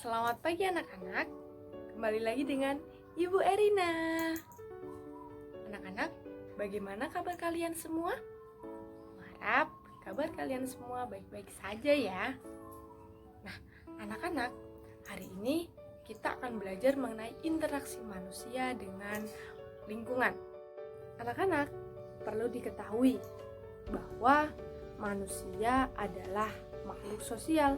Selamat pagi anak-anak, kembali lagi dengan Ibu Erina. Anak-anak, bagaimana kabar kalian semua? Harap kabar kalian semua baik-baik saja ya. Nah, anak-anak, hari ini kita akan belajar mengenai interaksi manusia dengan lingkungan. Anak-anak, perlu diketahui bahwa manusia adalah makhluk sosial,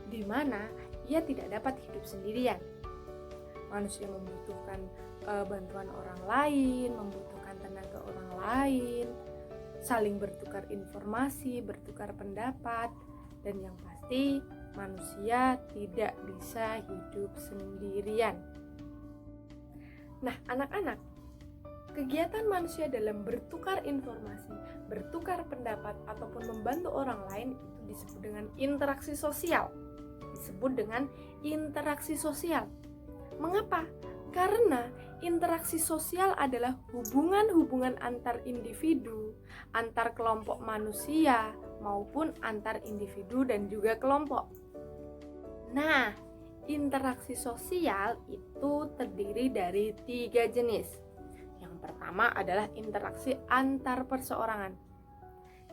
di mana ia tidak dapat hidup sendirian. Manusia membutuhkan bantuan orang lain, membutuhkan tenaga orang lain, saling bertukar informasi, bertukar pendapat, dan yang pasti manusia tidak bisa hidup sendirian. Nah, anak-anak, kegiatan manusia dalam bertukar informasi, bertukar pendapat, ataupun membantu orang lain itu disebut dengan interaksi sosial. Mengapa? Karena interaksi sosial adalah hubungan-hubungan antar individu, antar kelompok manusia, maupun antar individu dan juga kelompok. Nah, interaksi sosial itu terdiri dari 3 jenis. Yang pertama adalah interaksi antar perseorangan.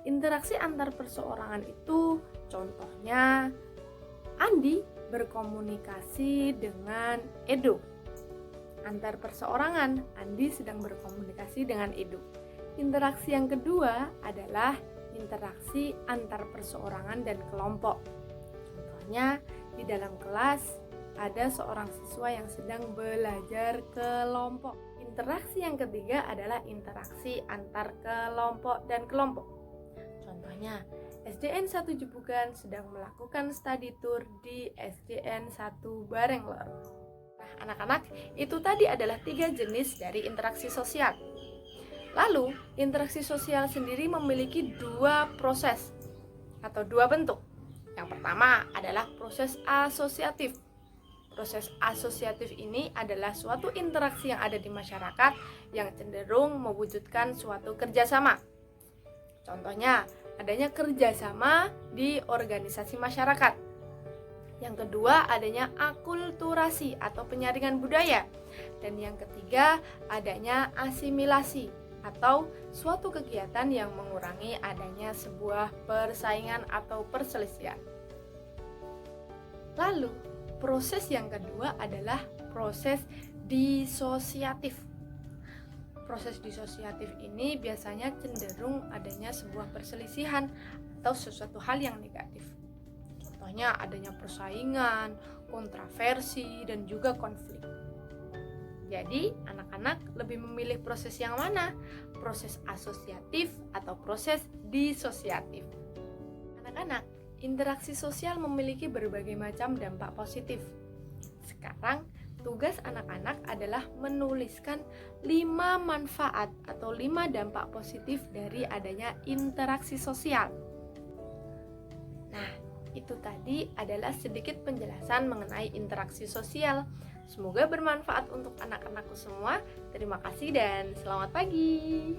Interaksi antar perseorangan itu contohnya Andi berkomunikasi dengan Edo. Antar perseorangan, Andi sedang berkomunikasi dengan Edo. Interaksi yang kedua adalah interaksi antar perseorangan dan kelompok. Contohnya, di dalam kelas ada seorang siswa yang sedang belajar kelompok. Interaksi yang ketiga adalah interaksi antar kelompok dan kelompok. Contohnya, SDN 1 Jebugan sedang melakukan study tour di SDN 1 Barenglor. Nah, anak-anak, itu tadi adalah 3 jenis dari interaksi sosial. Lalu, interaksi sosial sendiri memiliki 2 proses atau 2 bentuk. Yang pertama adalah proses asosiatif. Proses asosiatif ini adalah suatu interaksi yang ada di masyarakat yang cenderung mewujudkan suatu kerjasama. Contohnya, adanya kerjasama di organisasi masyarakat. Yang kedua, adanya akulturasi atau penyaringan budaya. Dan yang ketiga, adanya asimilasi atau suatu kegiatan yang mengurangi adanya sebuah persaingan atau perselisihan. Lalu, proses yang kedua adalah proses disosiatif. Proses disosiatif ini biasanya cenderung adanya sebuah perselisihan atau sesuatu hal yang negatif. Contohnya adanya persaingan, kontroversi, dan juga konflik. Jadi, anak-anak lebih memilih proses yang mana? Proses asosiatif atau proses disosiatif? Anak-anak, interaksi sosial memiliki berbagai macam dampak positif. Sekarang, tugas anak-anak adalah menuliskan 5 manfaat atau 5 dampak positif dari adanya interaksi sosial. Nah, itu tadi adalah sedikit penjelasan mengenai interaksi sosial. Semoga bermanfaat untuk anak-anakku semua. Terima kasih dan selamat pagi.